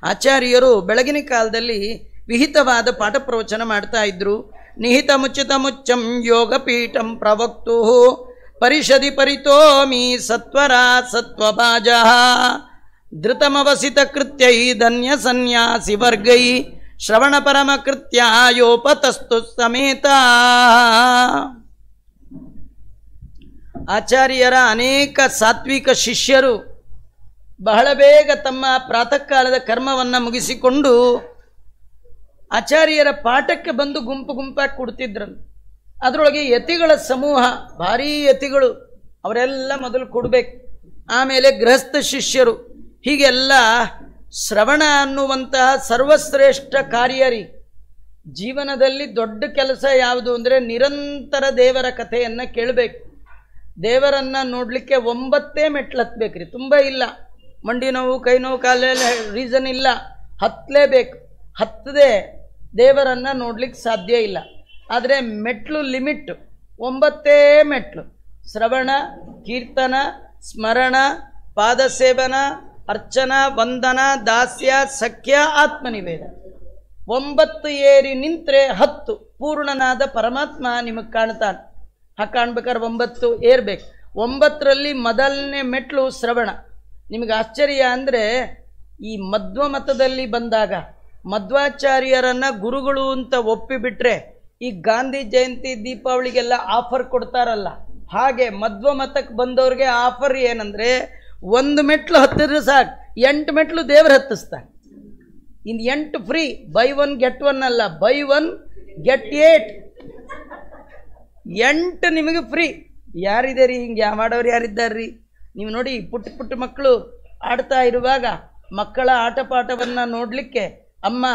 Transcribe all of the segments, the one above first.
ಆಚಾರ್ಯರು ಬೆಳಗಿನ ಕಾಲದಲ್ಲಿ ವಿಹಿತವಾದ ಪಾಠ ಪ್ರವಚನ ಮಾಡ್ತಾ ಇದ್ರು. ನಿಹಿತ ಮುಚ್ಚಿತ ಮುಚ್ಚಂ ಯೋಗಪೀಠಂ ಪ್ರವಕ್ತು ಪರಿಷದಿ ಪರಿತೋಮಿ ಸತ್ವರ ಸತ್ವಭಾಜ ಧೃತಮವಸಿತ ಕೃತ್ಯೈ ಧನ್ಯ ಸನ್ಯಾಸಿ ವರ್ಗೈ ಶ್ರವಣ ಪರಮ ಕೃತ್ಯೋಪತಸ್ತು ಸಮೇತ. ಆಚಾರ್ಯರ ಅನೇಕ ಸಾತ್ವಿಕ ಶಿಷ್ಯರು ಬಹಳ ಬೇಗ ತಮ್ಮ ಪ್ರಾತಃ ಕಾಲದ ಕರ್ಮವನ್ನು ಮುಗಿಸಿಕೊಂಡು ಆಚಾರ್ಯರ ಪಾಠಕ್ಕೆ ಬಂದು ಗುಂಪು ಗುಂಪಾಗಿ ಕೊಡ್ತಿದ್ರಂತೆ. ಅದರೊಳಗೆ ಯತಿಗಳ ಸಮೂಹ, ಭಾರೀ ಯತಿಗಳು, ಅವರೆಲ್ಲ ಮೊದಲು ಕೊಡಬೇಕು. ಆಮೇಲೆ ಗೃಹಸ್ಥ ಶಿಷ್ಯರು, ಹೀಗೆಲ್ಲ ಶ್ರವಣ ಅನ್ನುವಂತಹ ಸರ್ವಶ್ರೇಷ್ಠ ಕಾರ್ಯರಿ. ಜೀವನದಲ್ಲಿ ದೊಡ್ಡ ಕೆಲಸ ಯಾವುದು ಅಂದರೆ ನಿರಂತರ ದೇವರ ಕಥೆಯನ್ನು ಕೇಳಬೇಕು. ದೇವರನ್ನು ನೋಡಲಿಕ್ಕೆ 9 ಮೆಟ್ಲು ಹತ್ತಬೇಕ್ರಿ, ತುಂಬ ಇಲ್ಲ. ಮಂಡಿ ನೋವು, ಕೈ ನೋವು, ಕಾಲೆಲ್ಲ ರೀಸನ್ ಇಲ್ಲ, ಹತ್ತಲೇಬೇಕು. ಹತ್ತದೇ ದೇವರನ್ನು ನೋಡ್ಲಿಕ್ಕೆ ಸಾಧ್ಯ ಇಲ್ಲ. ಆದರೆ ಮೆಟ್ಲು ಲಿಮಿಟ್ 9 ಮೆಟ್ಲು. ಶ್ರವಣ, ಕೀರ್ತನ, ಸ್ಮರಣ, ಪಾದಸೇವನ, ಅರ್ಚನಾ, ವಂದನ, ದಾಸ್ಯ, ಸಖ್ಯ, ಆತ್ಮನಿವೇದ. 9 ಏರಿ ನಿಂತರೆ 10 ಪೂರ್ಣನಾದ ಪರಮಾತ್ಮ ನಿಮಗೆ ಕಾಣ್ತಾನೆ. ಕಾಣ್ಬೇಕಾದ್ರೆ 9 ಏರ್ಬೇಕು. 9ರಲ್ಲಿ ಮೊದಲನೇ ಮೆಟ್ಲು ಶ್ರವಣ. ನಿಮಗೆ ಆಶ್ಚರ್ಯ ಅಂದರೆ ಈ ಮಧ್ವ ಮತದಲ್ಲಿ ಬಂದಾಗ ಮಧ್ವಾಚಾರ್ಯರನ್ನು ಗುರುಗಳು ಅಂತ ಒಪ್ಪಿಬಿಟ್ರೆ ಈ ಗಾಂಧಿ ಜಯಂತಿ ದೀಪಾವಳಿಗೆಲ್ಲ ಆಫರ್ ಕೊಡ್ತಾರಲ್ಲ, ಹಾಗೆ ಮಧ್ವ ಮತಕ್ಕೆ ಬಂದವ್ರಿಗೆ ಆಫರ್ ಏನಂದರೆ 1 ಮೆಟ್ಲು ಹತ್ತಿದ್ರೆ ಸಾಕು, 8 ಮೆಟ್ಲು ದೇವರು ಹತ್ತಿಸ್ತಾನೆ. ಇನ್ನು 8 ಫ್ರೀ, ಬೈ 1 ಗೆಟ್ 1 ಅಲ್ಲ, ಬೈ 1 ಗೆಟ್ 8. 8 ನಿಮಗೆ ಫ್ರೀ. ಯಾರಿದೆ ರೀ ಹಿಂಗೆ ಮಾಡೋರು? ಯಾರಿದ್ದಾರ್ರಿ? ನೀವು ನೋಡಿ, ಪುಟ್ಟ ಪುಟ್ಟ ಮಕ್ಕಳು ಆಡ್ತಾ ಇರುವಾಗ ಮಕ್ಕಳ ಆಟ ಪಾಠವನ್ನು ನೋಡಲಿಕ್ಕೆ ಅಮ್ಮ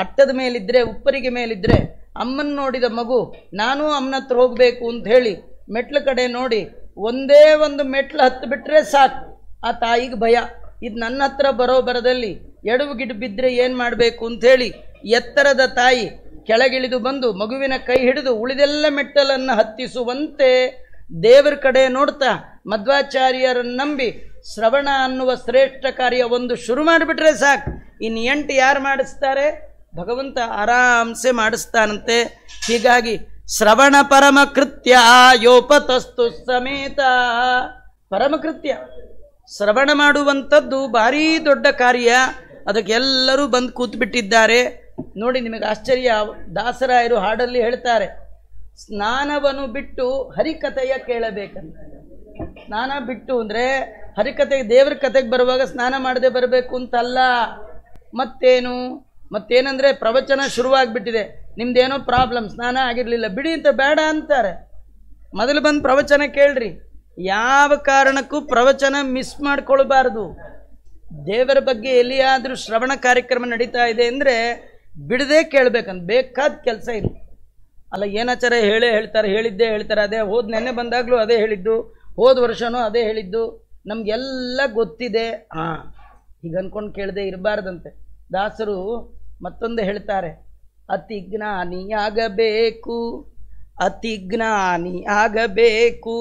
ಅಟ್ಟದ ಮೇಲಿದ್ದರೆ, ಉಪ್ಪರಿಗೆ ಮೇಲಿದ್ದರೆ ಅಮ್ಮನ ನೋಡಿದ ಮಗು ನಾನು ಅಮ್ಮನ ಹತ್ರ ಹೋಗಬೇಕು ಅಂತ ಹೇಳಿ ಮೆಟ್ಲು ಕಡೆ ನೋಡಿ ಒಂದೇ ಒಂದು ಮೆಟ್ಲು ಹತ್ತು ಬಿಟ್ಟರೆ ಸಾಕು, ಆ ತಾಯಿಗೆ ಭಯ. ಇದು ನನ್ನ ಹತ್ರ ಬರೋಬರದಲ್ಲಿ ಎಡವು ಗಿಡ ಬಿದ್ದರೆ ಏನು ಮಾಡಬೇಕು ಅಂಥೇಳಿ ಎತ್ತರದ ತಾಯಿ ಕೆಳಗಿಳಿದು ಬಂದು ಮಗುವಿನ ಕೈ ಹಿಡಿದು ಉಳಿದೆಲ್ಲ ಮೆಟ್ಟಲನ್ನು ಹತ್ತಿಸುವಂತೆ ದೇವರ ಕಡೆ ನೋಡ್ತಾ ಮಧ್ವಾಚಾರ್ಯರನ್ನು ನಂಬಿ ಶ್ರವಣ ಅನ್ನುವ ಶ್ರೇಷ್ಠ ಕಾರ್ಯ ಒಂದು ಶುರು ಮಾಡಿಬಿಟ್ರೆ ಸಾಕು. ಇನ್ನು 8 ಯಾರು ಮಾಡಿಸ್ತಾರೆ? ಭಗವಂತ ಆರಾಮ್ಸೆ ಮಾಡಿಸ್ತಾನಂತೆ. ಹೀಗಾಗಿ ಶ್ರವಣ ಪರಮಕೃತ್ಯ ಯೋಪತಸ್ತು ಸಮೇತ. ಪರಮಕೃತ್ಯ ಶ್ರವಣ ಮಾಡುವಂಥದ್ದು ಭಾರೀ ದೊಡ್ಡ ಕಾರ್ಯ. ಅದಕ್ಕೆ ಎಲ್ಲರೂ ಬಂದು ಕೂತ್ಬಿಟ್ಟಿದ್ದಾರೆ. ನೋಡಿ, ನಿಮಗೆ ಆಶ್ಚರ್ಯ, ದಾಸರಾಯರು ಹಾಡಲ್ಲಿ ಹೇಳ್ತಾರೆ, ಸ್ನಾನವನ್ನು ಬಿಟ್ಟು ಹರಿಕಥೆಯ ಕೇಳಬೇಕಂತ. ಸ್ನಾನ ಬಿಟ್ಟು ಅಂದರೆ ಹರಿಕಥೆಗೆ, ದೇವ್ರ ಕಥೆಗೆ ಬರುವಾಗ ಸ್ನಾನ ಮಾಡದೆ ಬರಬೇಕು ಅಂತಲ್ಲ. ಮತ್ತೇನಂದರೆ ಪ್ರವಚನ ಶುರುವಾಗ್ಬಿಟ್ಟಿದೆ, ನಿಮ್ದೇನೋ ಪ್ರಾಬ್ಲಮ್, ಸ್ನಾನ ಆಗಿರಲಿಲ್ಲ, ಬಿಡಿ ಅಂತ ಬೇಡ ಅಂತಾರೆ. ಮೊದಲು ಬಂದು ಪ್ರವಚನ ಕೇಳ್ರಿ. ಯಾವ ಕಾರಣಕ್ಕೂ ಪ್ರವಚನ ಮಿಸ್ ಮಾಡ್ಕೊಳ್ಬಾರ್ದು. ದೇವರ ಬಗ್ಗೆ ಎಲ್ಲಿಯಾದರೂ ಶ್ರವಣ ಕಾರ್ಯಕ್ರಮ ನಡೀತಾ ಇದೆ ಅಂದರೆ ಬಿಡದೆ ಕೇಳಬೇಕಂತ. ಬೇಕಾದ ಕೆಲಸ ಇಲ್ಲ ಅಲ್ಲ. ಏನಾಚಾರ ಹೇಳ್ತಾರೆ, ಹೇಳಿದ್ದೇ ಹೇಳ್ತಾರೆ. ಅದೇ ನೆನ್ನೆ ಬಂದಾಗಲೂ ಅದೇ ಹೇಳಿದ್ದು, ಹೋದ ವರ್ಷನೂ ಅದೇ ಹೇಳಿದ್ದು, ನಮಗೆಲ್ಲ ಗೊತ್ತಿದೆ. ಹೀಗೆ ಅಂದ್ಕೊಂಡು ಕೇಳದೆ ಇರಬಾರ್ದಂತೆ. ದಾಸರು ಮತ್ತೊಂದು ಹೇಳ್ತಾರೆ, ಅತಿ ಜ್ಞಾನಿಯಾಗಬೇಕು, ಅತಿ ಜ್ಞಾನಿಯಾಗಬೇಕು,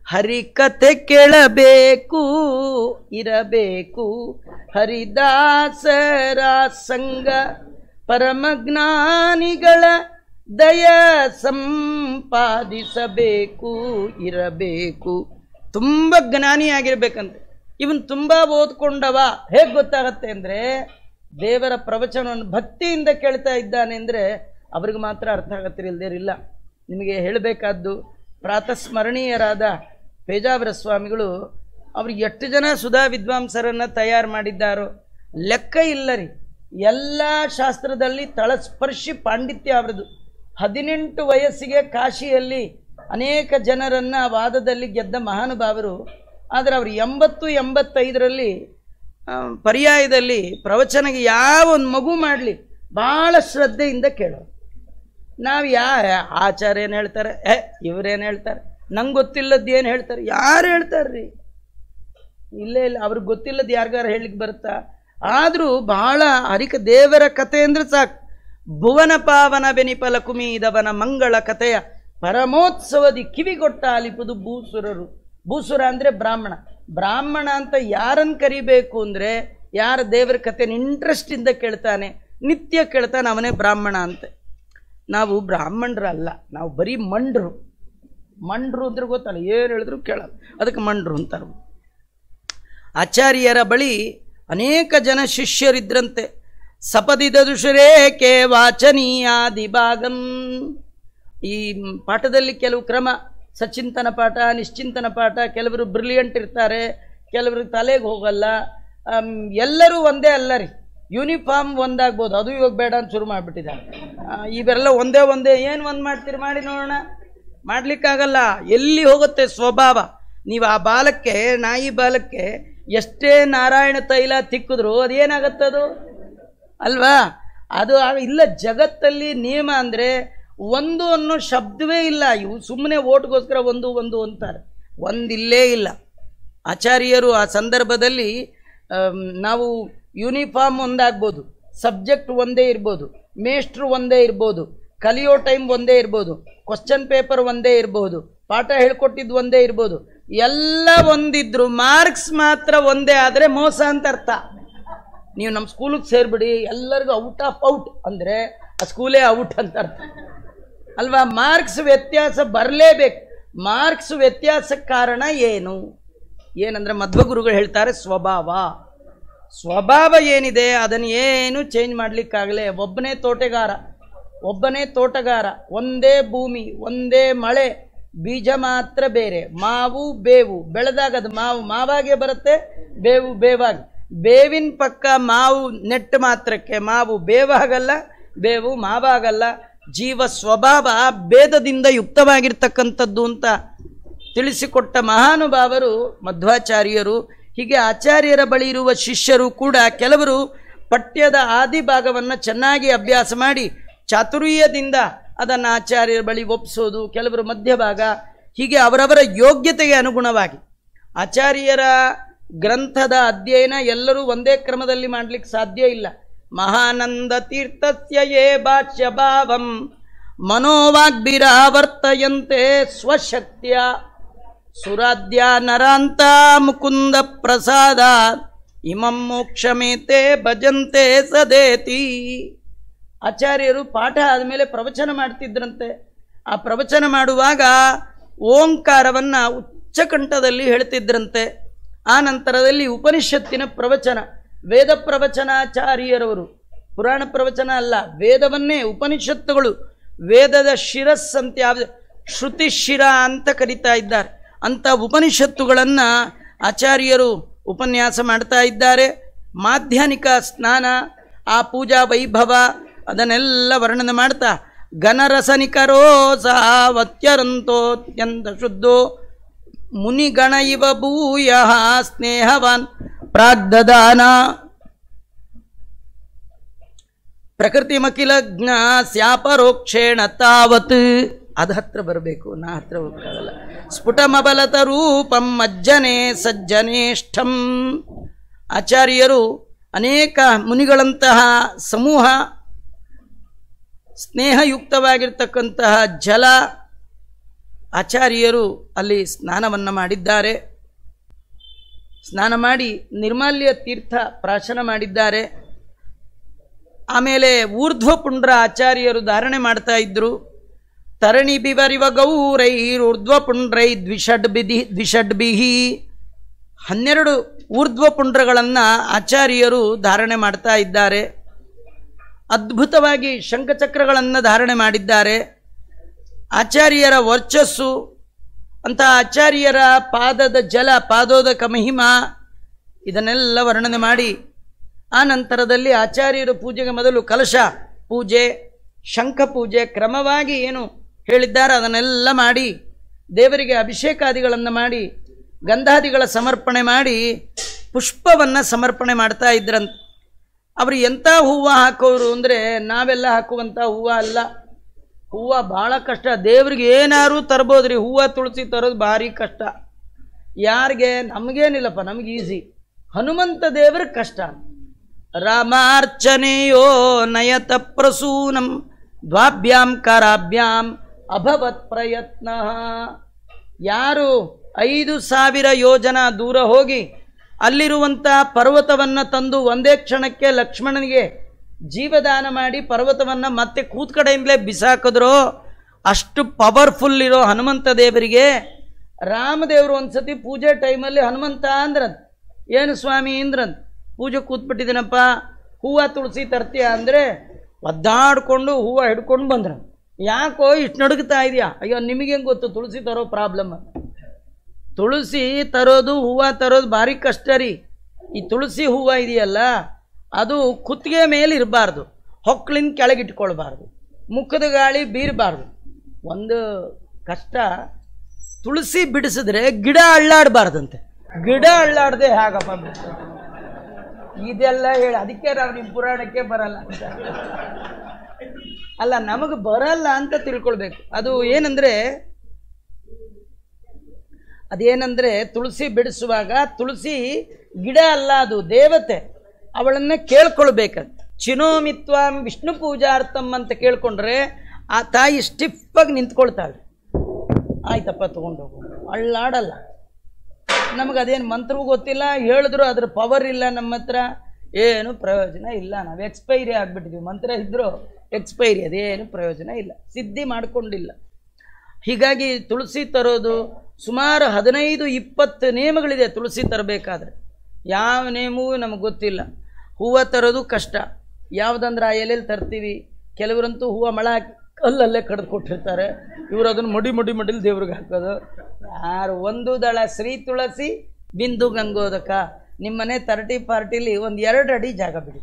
ಹರಿಕಥೆ ಕೇಳಬೇಕು, ಇರಬೇಕು ಹರಿದಾಸರ ಸಂಗ, ಪರಮಜ್ಞಾನಿಗಳ ದಯ ಸಂಪಾದಿಸಬೇಕು, ಇರಬೇಕು. ತುಂಬ ಜ್ಞಾನಿಯಾಗಿರ್ಬೇಕಂತೆ. ಇವನು ತುಂಬ ಓದ್ಕೊಂಡವ. ಹೇಗೆ ಗೊತ್ತಾಗತ್ತೆ ಅಂದರೆ ದೇವರ ಪ್ರವಚನವನ್ನು ಭಕ್ತಿಯಿಂದ ಕೇಳ್ತಾ ಇದ್ದಾನೆ ಅಂದರೆ ಅವ್ರಿಗೆ ಮಾತ್ರ ಅರ್ಥ ಆಗತ್ತಿರಲಿಲ್ಲ. ನಿಮಗೆ ಹೇಳಬೇಕಾದ್ದು, ಪ್ರಾತಸ್ಮರಣೀಯರಾದ ಪೇಜಾವರ ಸ್ವಾಮಿಗಳು ಅವರು ಎಷ್ಟು ಜನ ಸುಧಾ ವಿದ್ವಾಂಸರನ್ನು ತಯಾರು ಮಾಡಿದ್ದಾರೋ ಲೆಕ್ಕ ಇಲ್ಲ ರೀ. ಎಲ್ಲ ಶಾಸ್ತ್ರದಲ್ಲಿ ತಳಸ್ಪರ್ಶಿ ಪಾಂಡಿತ್ಯ ಅವರದು. 18 ವಯಸ್ಸಿಗೆ ಕಾಶಿಯಲ್ಲಿ ಅನೇಕ ಜನರನ್ನು ವಾದದಲ್ಲಿ ಗೆದ್ದ ಮಹಾನುಭಾವರು. ಆದರೆ ಅವರು 80-85ರಲ್ಲಿ ಪರ್ಯಾಯದಲ್ಲಿ ಪ್ರವಚನಗೆ ಯಾವ ಒಂದು ಮಗು ಮಾಡಲಿ ಭಾಳ ಶ್ರದ್ಧೆಯಿಂದ ಕೇಳೋರು. ನಾವು ಆಚಾರ್ಯ ಏನು ಹೇಳ್ತಾರೆ, ಇವರೇನು ಹೇಳ್ತಾರೆ, ನಂಗೆ ಗೊತ್ತಿಲ್ಲದ್ದು ಏನು ಹೇಳ್ತಾರೆ, ಯಾರು ಹೇಳ್ತಾರ್ರಿ? ಇಲ್ಲೇ ಇಲ್ಲ, ಅವ್ರಿಗೆ ಗೊತ್ತಿಲ್ಲದ್ದು ಯಾರಿಗಾರು ಹೇಳಲಿಕ್ಕೆ ಬರುತ್ತಾ? ಆದರೂ ಬಹಳ ದೇವರ ಕಥೆ ಅಂದರೆ ಸಾಕು. ಭುವನ ಪಾವನ ಬೆನಿಪಲ ಕುಮೀದವನ ಮಂಗಳ ಕಥೆಯ ಪರಮೋತ್ಸವದಿ ಕಿವಿಗೊಟ್ಟ ಆಲಿಪುದು ಭೂಸುರರು. ಭೂಸುರ ಅಂದರೆ ಬ್ರಾಹ್ಮಣ. ಬ್ರಾಹ್ಮಣ ಅಂತ ಯಾರನ್ನು ಕರಿಬೇಕು ಅಂದರೆ ಯಾರ ದೇವರ ಕಥೆನ ಇಂಟ್ರೆಸ್ಟಿಂದ ಕೇಳ್ತಾನೆ, ನಿತ್ಯ ಕೇಳ್ತಾನೆ, ಅವನೇ ಬ್ರಾಹ್ಮಣ ಅಂತೆ. ನಾವು ಬ್ರಾಹ್ಮಣರಲ್ಲ, ನಾವು ಬರೀ ಮಂಡ್ರು. ಮಂಡ್ರು ಅಂದ್ರೆ ಗೊತ್ತಲ್ಲ, ಏನು ಹೇಳಿದ್ರು ಕೇಳಲ್ಲ, ಅದಕ್ಕೆ ಮಂಡ್ರು ಅಂತಾರೆ. ಆಚಾರ್ಯರ ಬಳಿ ಅನೇಕ ಜನ ಶಿಷ್ಯರಿದ್ರಂತೆ. ಸಪದಿದದುಷರೇಕೆ ವಾಚನೀಯಾದಿ ಭಾಗಂ. ಈ ಪಾಠದಲ್ಲಿ ಕೆಲವು ಕ್ರಮ, ಸಚಿಂತನ ಪಾಠ, ನಿಶ್ಚಿಂತನ ಪಾಠ. ಕೆಲವರು ಬ್ರಿಲಿಯಂಟ್ ಇರ್ತಾರೆ, ಕೆಲವರು ತಲೆಗೆ ಹೋಗಲ್ಲ. ಎಲ್ಲರೂ ಒಂದೇ ಅಲ್ಲ ರೀ. ಯೂನಿಫಾರ್ಮ್ ಒಂದಾಗ್ಬೋದು, ಅದು ಇವಾಗ ಬೇಡ ಅಂತ ಶುರು ಮಾಡಿಬಿಟ್ಟಿದ್ದಾರೆ. ಇವೆಲ್ಲ ಒಂದೇ ಏನು ಒಂದು ಮಾಡ್ತೀರಿ, ಮಾಡಿ ನೋಡೋಣ. ಮಾಡಲಿಕ್ಕಾಗಲ್ಲ. ಎಲ್ಲಿ ಹೋಗುತ್ತೆ ಸ್ವಭಾವ. ನೀವು ಆ ಬಾಲಕ್ಕೆ, ನಾಯಿ ಬಾಲಕ್ಕೆ ಎಷ್ಟೇ ನಾರಾಯಣ ತೈಲ ತಿಕ್ಕಿದ್ರು ಅದೇನಾಗತ್ತದು ಅಲ್ವಾ? ಅದು ಇಲ್ಲ. ಜಗತ್ತಲ್ಲಿ ನಿಯಮ ಅಂದರೆ ಒಂದು ಅನ್ನೋ ಶಬ್ದವೇ ಇಲ್ಲ. ಇವು ಸುಮ್ಮನೆ ಓಟ್ಗೋಸ್ಕರ ಒಂದು ಅಂತಾರೆ, ಒಂದಿಲ್ಲೇ ಇಲ್ಲ. ಆಚಾರ್ಯರು ಆ ಸಂದರ್ಭದಲ್ಲಿ ನಾವು ಯೂನಿಫಾರ್ಮ್ ಒಂದಾಗ್ಬೋದು, ಸಬ್ಜೆಕ್ಟ್ ಒಂದೇ ಇರ್ಬೋದು, ಮೇಷ್ಟ್ರು ಒಂದೇ ಇರ್ಬೋದು, ಕಲಿಯೋ ಟೈಮ್ ಒಂದೇ ಇರ್ಬೋದು, ಕ್ವಶನ್ ಪೇಪರ್ ಒಂದೇ ಇರ್ಬೋದು, ಪಾಠ ಹೇಳ್ಕೊಟ್ಟಿದ್ದು ಒಂದೇ ಇರ್ಬೋದು, ಎಲ್ಲ ಒಂದಿದ್ರು ಮಾರ್ಕ್ಸ್ ಮಾತ್ರ ಒಂದೇ ಆದರೆ ಮೋಸ ಅಂತ ಅರ್ಥ. ನೀವು ನಮ್ಮ ಸ್ಕೂಲಿಗೆ ಸೇರಿಬಿಡಿ, ಎಲ್ಲರಿಗೂ ಔಟ್ ಆಫ್ ಔಟ್ ಅಂದರೆ ಆ ಸ್ಕೂಲೇ ಔಟ್ ಅಂತ ಅರ್ಥ ಅಲ್ವಾ? ಮಾರ್ಕ್ಸ್ ವ್ಯತ್ಯಾಸ ಬರಲೇಬೇಕು. ಮಾರ್ಕ್ಸ್ ವ್ಯತ್ಯಾಸಕ್ಕೆ ಕಾರಣ ಏನಂದರೆ ಮಧ್ವಗುರುಗಳು ಹೇಳ್ತಾರೆ ಸ್ವಭಾವ ಏನಿದೆ ಅದನ್ನು ಏನು ಚೇಂಜ್ ಮಾಡಲಿಕ್ಕಾಗಲೇ. ಒಬ್ಬನೇ ತೋಟಗಾರ, ಒಂದೇ ಭೂಮಿ, ಒಂದೇ ಮಳೆ, ಬೀಜ ಮಾತ್ರ ಬೇರೆ. ಮಾವು ಬೇವು ಬೆಳೆದಾಗ ಅದು ಮಾವಾಗೆ ಬರುತ್ತೆ, ಬೇವು ಬೇವಾಗಿ. ಬೇವಿನ ಪಕ್ಕ ಮಾವು ನೆಟ್ಟು ಮಾತ್ರಕ್ಕೆ ಮಾವು ಬೇವಾಗಲ್ಲ, ಬೇವು ಮಾವಾಗಲ್ಲ. ಜೀವ ಸ್ವಭಾವ ಭೇದದಿಂದ ಯುಕ್ತವಾಗಿರ್ತಕ್ಕಂಥದ್ದು ಅಂತ ತಿಳಿಸಿಕೊಟ್ಟ ಮಹಾನುಭಾವರು ಮಧ್ವಾಚಾರ್ಯರು. ಹೀಗೆ ಆಚಾರ್ಯರ ಬಳಿ ಇರುವ ಶಿಷ್ಯರು ಕೂಡ ಕೆಲವರು ಪಠ್ಯದ ಆದಿ ಭಾಗವನ್ನು ಚೆನ್ನಾಗಿ ಅಭ್ಯಾಸ ಮಾಡಿ ಚಾತುರ್ಯದಿಂದ ಅದನ್ನು ಆಚಾರ್ಯರ ಬಳಿ ಒಪ್ಪಿಸೋದು, ಕೆಲವರು ಮಧ್ಯಭಾಗ. ಹೀಗೆ ಅವರವರ ಯೋಗ್ಯತೆಗೆ ಅನುಗುಣವಾಗಿ ಆಚಾರ್ಯರ ಗ್ರಂಥದ ಅಧ್ಯಯನ ಎಲ್ಲರೂ ಒಂದೇ ಕ್ರಮದಲ್ಲಿ ಮಾಡಲಿಕ್ಕೆ ಸಾಧ್ಯ ಇಲ್ಲ. ಮಹಾನಂದ ತೀರ್ಥಸ್ಯ ಯೇ ಭಾಷ್ಯ ಭಾವಂ ಮನೋವಾಗ್ಭಿರಾವರ್ತಯಂತೆ ಸ್ವಶಕ್ತಿಯ ಸುರಾಧ್ಯ ನರಾಂತ ಮುಕುಂದ ಪ್ರಸಾದ ಇಮಂ ಮೋಕ್ಷಮೇತೆ ಭಜಂತೆ ಸದೇತಿ. ಆಚಾರ್ಯರು ಪಾಠ ಆದಮೇಲೆ ಪ್ರವಚನ ಮಾಡ್ತಿದ್ರಂತೆ. ಆ ಪ್ರವಚನ ಮಾಡುವಾಗ ಓಂಕಾರವನ್ನು ಉಚ್ಚಕಂಠದಲ್ಲಿ ಹೇಳ್ತಿದ್ರಂತೆ. ಆ ನಂತರದಲ್ಲಿ ಉಪನಿಷತ್ತಿನ ಪ್ರವಚನ, ವೇದ ಪ್ರವಚನಾಚಾರ್ಯರವರು. ಪುರಾಣ ಪ್ರವಚನ ಅಲ್ಲ, ವೇದವನ್ನೇ, ಉಪನಿಷತ್ತುಗಳು, ವೇದದ ಶಿರಸ್ಸಂತೆ ಶ್ರುತಿ ಶಿರ ಅಂತ ಕರೀತಾ ಇದ್ದಾರೆ. ಅಂಥ ಉಪನಿಷತ್ತುಗಳನ್ನು ಆಚಾರ್ಯರು ಉಪನ್ಯಾಸ ಮಾಡ್ತಾ ಇದ್ದಾರೆ. ಮಾಧ್ಯಾಹ್ನಿಕ ಸ್ನಾನ, ಆ ಪೂಜಾ ವೈಭವ ಅದನ್ನೆಲ್ಲ ವರ್ಣನೆ ಮಾಡ್ತಾ ಘನರಸನಿಕರೋ ಸಾವತ್ಯರಂತೋತ್ಯಂತ ಶುದ್ಧೋ ಮುನಿಗಣ ಇವ ಭೂಯ ಸ್ನೇಹವಾನ್ ಪ್ರಾಗ್ದದಾನ ಪ್ರಕೃತಿಮಖಿಲ ಜ್ಞ ಸ್ಯಾಪರೋಕ್ಷೇಣ ತಾವತ್. ಅದು ಹತ್ರ ಬರಬೇಕು, ನಾ ಹತ್ರ ಹೋಗಲ್ಲ. ಸ್ಫುಟಮಬಲತ ರೂಪಂ ಮಜ್ಜನೆ ಸಜ್ಜನೇಷ್ಠಂ. ಆಚಾರ್ಯರು ಅನೇಕ ಮುನಿಗಳಂತಹ ಸಮೂಹ, ಸ್ನೇಹಯುಕ್ತವಾಗಿರ್ತಕ್ಕಂತಹ ಜಲ, ಆಚಾರ್ಯರು ಅಲ್ಲಿ ಸ್ನಾನವನ್ನು ಮಾಡಿದ್ದಾರೆ. ಸ್ನಾನ ಮಾಡಿ ನಿರ್ಮಾಲ್ಯ ತೀರ್ಥ ಪ್ರಾಶನ ಮಾಡಿದ್ದಾರೆ. ಆಮೇಲೆ ಊರ್ಧ್ವಪುಂಡ್ರ ಆಚಾರ್ಯರು ಧಾರಣೆ ಮಾಡ್ತಾ ಇದ್ದರು. ತರಣಿ ಬಿವರಿವ ಗೌರೈರ್ಊರ್ಧ್ವಪುಂಡ್ರೈ ದ್ವಿಷಡ್ಭಿಹಿ 12 ಊರ್ಧ್ವಪುಂಡ್ರಗಳನ್ನು ಆಚಾರ್ಯರು ಧಾರಣೆ ಮಾಡ್ತಾ ಇದ್ದಾರೆ. ಅದ್ಭುತವಾಗಿ ಶಂಖಚಕ್ರಗಳನ್ನು ಧಾರಣೆ ಮಾಡಿದ್ದಾರೆ. ಆಚಾರ್ಯರ ವರ್ಚಸ್ಸು ಅಂತ ಆಚಾರ್ಯರ ಪಾದದ ಜಲ, ಪಾದೋದಕ ಮಹಿಮಾ ಇದನ್ನೆಲ್ಲ ವರ್ಣನೆ ಮಾಡಿ ಆ ನಂತರದಲ್ಲಿ ಆಚಾರ್ಯರ ಪೂಜೆಗೆ ಮೊದಲು ಕಲಶ ಪೂಜೆ, ಶಂಖ ಪೂಜೆ ಕ್ರಮವಾಗಿ ಏನು ಹೇಳಿದ್ದಾರೆ ಅದನ್ನೆಲ್ಲ ಮಾಡಿ ದೇವರಿಗೆ ಅಭಿಷೇಕಾದಿಗಳನ್ನು ಮಾಡಿ ಗಂಧಾದಿಗಳ ಸಮರ್ಪಣೆ ಮಾಡಿ ಪುಷ್ಪವನ್ನು ಸಮರ್ಪಣೆ ಮಾಡ್ತಾ ಇದ್ರಂತೆ. ಅವರು ಎಂಥ ಹೂವು ಹಾಕೋರು ಅಂದರೆ ನಾವೆಲ್ಲ ಹಾಕುವಂಥ ಹೂವು ಅಲ್ಲ. ಹೂವು ಭಾಳ ಕಷ್ಟ. ದೇವ್ರಿಗೆ ಏನಾರು ತರ್ಬೋದ್ರಿ, ಹೂವು ತುಳಸಿ ತರೋದು ಭಾರಿ ಕಷ್ಟ. ಯಾರಿಗೆ? ನಮಗೇನಿಲ್ಲಪ್ಪ, ನಮ್ಗೆ ಈಸಿ. ಹನುಮಂತ ದೇವ್ರಿಗೆ ಕಷ್ಟ. ರಾಮಾರ್ಚನೆಯೋ ನಯತ ಪ್ರಸೂನಂ ದ್ವಾಭ್ಯಾಂ ಕರಾಭ್ಯಾಂ ಅಭವತ್ ಪ್ರಯತ್ನ. ಯಾರು 5000 ಯೋಜನ ದೂರ ಹೋಗಿ ಅಲ್ಲಿರುವಂಥ ಪರ್ವತವನ್ನು ತಂದು ಒಂದೇ ಕ್ಷಣಕ್ಕೆ ಲಕ್ಷ್ಮಣನಿಗೆ ಜೀವದಾನ ಮಾಡಿ ಪರ್ವತವನ್ನು ಮತ್ತೆ ಕೂತ್ ಕಡೆಯಿಂದಲೇ ಬಿಸಾಕಿದ್ರು. ಅಷ್ಟು ಪವರ್ಫುಲ್ ಇರೋ ಹನುಮಂತ ದೇವರಿಗೆ ರಾಮದೇವರು ಒಂದ್ಸತಿ ಪೂಜೆ ಟೈಮಲ್ಲಿ ಹನುಮಂತ ಅಂದ್ರಂತ. ಏನು ಸ್ವಾಮಿ ಅಂದ್ರಂತ. ಪೂಜೆ ಕೂತ್ಬಿಟ್ಟಿದ್ದೀನಪ್ಪ, ಹೂವು ತುಳಸಿ ತರ್ತೀಯ ಅಂದರೆ ಒದ್ದಾಡ್ಕೊಂಡು ಹೂವು ಹಿಡ್ಕೊಂಡು ಬಂದ್ರ. ಯಾಕೋ ಇಷ್ಟು ನಡುಗ್ತಾ ಇದೆಯಾ? ಅಯ್ಯೋ ನಿಮಗೇನು ಗೊತ್ತು ತುಳಸಿ ತರೋ ಪ್ರಾಬ್ಲಮ್. ತುಳಸಿ ತರೋದು ಹೂವು ತರೋದು ಭಾರಿ ಕಷ್ಟ ರೀ. ಈ ತುಳಸಿ ಹೂವು ಇದೆಯಲ್ಲ ಅದು ಕುತ್ತಿಗೆ ಮೇಲೆ ಇರಬಾರ್ದು, ಹೊಕ್ಕಳಿನ ಕೆಳಗಿಟ್ಕೊಳ್ಬಾರ್ದು, ಮುಖದ ಗಾಳಿ ಬೀರಬಾರ್ದು. ಒಂದು ಕಷ್ಟ, ತುಳಸಿ ಬಿಡಿಸಿದ್ರೆ ಗಿಡ ಅಳ್ಳಾಡಬಾರ್ದಂತೆ. ಗಿಡ ಅಳ್ಳಾಡದೆ ಹೇಗಪ್ಪ ಇದೆಲ್ಲ ಹೇಳಿ ಅದಕ್ಕೆ ನಾವು ನಿಮ್ಮ ಪುರಾಣಕ್ಕೆ ಬರಲ್ಲ ಅಂತ ಅಲ್ಲ, ನಮಗೆ ಬರಲ್ಲ ಅಂತ ತಿಳ್ಕೊಳ್ಬೇಕು. ಅದು ಅದೇನಂದ್ರೆ ತುಳಸಿ ಬಿಡಿಸುವಾಗ ತುಳಸಿ ಗಿಡ ಅಲ್ಲ, ಅದು ದೇವತೆ. ಅವಳನ್ನ ಕೇಳ್ಕೊಳ್ಬೇಕಂತ. ಚಿನೋಮಿತ್ವಾಂ ವಿಷ್ಣು ಪೂಜಾರ್ಥಂ ಅಂತ ಕೇಳ್ಕೊಂಡ್ರೆ ಆ ತಾಯಿ ಸ್ಟಿಫಾಗಿ ನಿಂತ್ಕೊಳ್ತಾಳೆ. ಆಯ್ತಪ್ಪ ತಗೊಂಡೋಗು, ಅಳ್ಳಾಡಲ್ಲ. ನಮಗದೇನು ಮಂತ್ರವೂ ಗೊತ್ತಿಲ್ಲ, ಹೇಳಿದ್ರು ಅದ್ರ ಪವರ್ ಇಲ್ಲ ನಮ್ಮ ಹತ್ರ, ಏನು ಪ್ರಯೋಜನ ಇಲ್ಲ. ನಾವು ಎಕ್ಸ್ಪೈರಿ ಆಗಿಬಿಟ್ಟಿದ್ವಿ. ಮಂತ್ರ ಇದ್ದರೂ ಎಕ್ಸ್ಪೈರಿ, ಅದೇನು ಪ್ರಯೋಜನ ಇಲ್ಲ, ಸಿದ್ಧಿ ಮಾಡಿಕೊಂಡಿಲ್ಲ. ಹೀಗಾಗಿ ತುಳಸಿ ತರೋದು ಸುಮಾರು 15-20 ನೇಮಗಳಿದೆ ತುಳಸಿ ತರಬೇಕಾದ್ರೆ. ಯಾವ ನೇಮವೂ ನಮಗೆ ಗೊತ್ತಿಲ್ಲ. ಹೂವು ತರೋದು ಕಷ್ಟ. ಯಾವುದಂದ್ರೆ ಆ ಎಲೆಯಲ್ಲಿ ತರ್ತೀವಿ. ಕೆಲವರಂತೂ ಹೂವು ಮಳ ಕಲ್ಲಲ್ಲೇ ಕಡ್ದು ಕೊಟ್ಟಿರ್ತಾರೆ. ಇವರು ಅದನ್ನು ಮಡಿಲಿ ದೇವ್ರಿಗೆ ಹಾಕೋದು. ಯಾರು ಒಂದು ದಳ ಶ್ರೀ ತುಳಸಿ ಬಿಂದು ಗಂಗೋದಕ. ನಿಮ್ಮನೆ 30 ಪಾರ್ಟಿಲಿ 1-2 ಅಡಿ ಜಾಗ ಬಿಡಿ,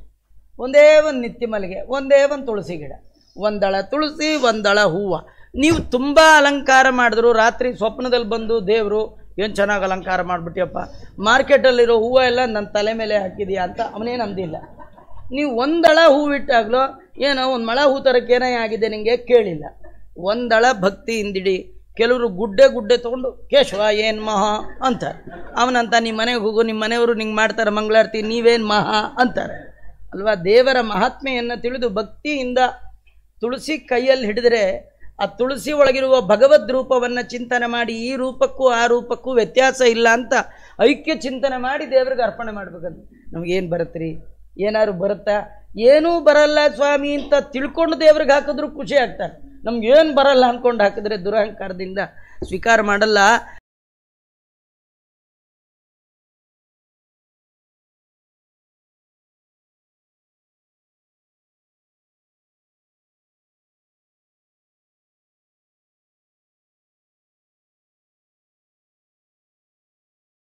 ಒಂದೇ ಒಂದು ನಿತ್ಯ ಮಲ್ಲಿಗೆ, ಒಂದೇ ಒಂದು ತುಳಸಿ ಗಿಡ, ಒಂದಳ ತುಳಸಿ, ಒಂದಳ ಹೂವು. ನೀವು ತುಂಬ ಅಲಂಕಾರ ಮಾಡಿದ್ರು, ರಾತ್ರಿ ಸ್ವಪ್ನದಲ್ಲಿ ಬಂದು ದೇವರು ಏನು ಚೆನ್ನಾಗಿ ಅಲಂಕಾರ ಮಾಡಿಬಿಟ್ಟಿಯಪ್ಪ, ಮಾರ್ಕೆಟಲ್ಲಿರೋ ಹೂವು ಎಲ್ಲ ನನ್ನ ತಲೆ ಮೇಲೆ ಹಾಕಿದೆಯಾ ಅಂತ ಅವನೇನು ಅಂದಿಲ್ಲ. ನೀವು ಒಂದಳ ಹೂವಿಟ್ಟಾಗಲೋ ಏನೋ ಒಂದು ಮಳ ಹೂ ತರಕ್ಕೇನೇ ಆಗಿದೆ ನಿಮಗೆ ಕೇಳಿಲ್ಲ. ಒಂದಳ ಭಕ್ತಿಯಿಂದಿಡಿ. ಕೆಲವರು ಗುಡ್ಡೆ ತೊಗೊಂಡು ಕೇಶವ ಏನು ಮಹಾ ಅಂತಾರೆ. ಅವನಂತ ನಿಮ್ಮ ಮನೆಗೆ ಹೋಗು, ನಿಮ್ಮ ಮನೆಯವರು ನಿಂಗೆ ಮಾಡ್ತಾರೆ ಮಂಗಳಾರತಿ, ನೀವೇನು ಮಹಾ ಅಂತಾರೆ ಅಲ್ವಾ. ದೇವರ ಮಹಾತ್ಮೆಯನ್ನು ತಿಳಿದು ಭಕ್ತಿಯಿಂದ ತುಳಸಿ ಕೈಯಲ್ಲಿ ಹಿಡಿದ್ರೆ ಆ ತುಳಸಿ ಒಳಗಿರುವ ಭಗವದ್ ರೂಪವನ್ನು ಚಿಂತನೆ ಮಾಡಿ ಈ ರೂಪಕ್ಕೂ ಆ ರೂಪಕ್ಕೂ ವ್ಯತ್ಯಾಸ ಇಲ್ಲ ಅಂತ ಐಕ್ಯ ಚಿಂತನೆ ಮಾಡಿ ದೇವ್ರಿಗೆ ಅರ್ಪಣೆ ಮಾಡ್ಬೇಕಂತ. ನಮಗೇನು ಬರುತ್ತೀ? ಏನಾದ್ರು ಬರುತ್ತಾ? ಏನೂ ಬರಲ್ಲ ಸ್ವಾಮಿ ಅಂತ ತಿಳ್ಕೊಂಡು ದೇವ್ರಿಗೆ ಹಾಕಿದ್ರು ಖುಷಿ ಆಗ್ತಾರೆ. ನಮ್ಗೇನು ಬರಲ್ಲ ಅಂದ್ಕೊಂಡು ಹಾಕಿದ್ರೆ ದುರಹಂಕಾರದಿಂದ ಸ್ವೀಕಾರ ಮಾಡಲ್ಲ.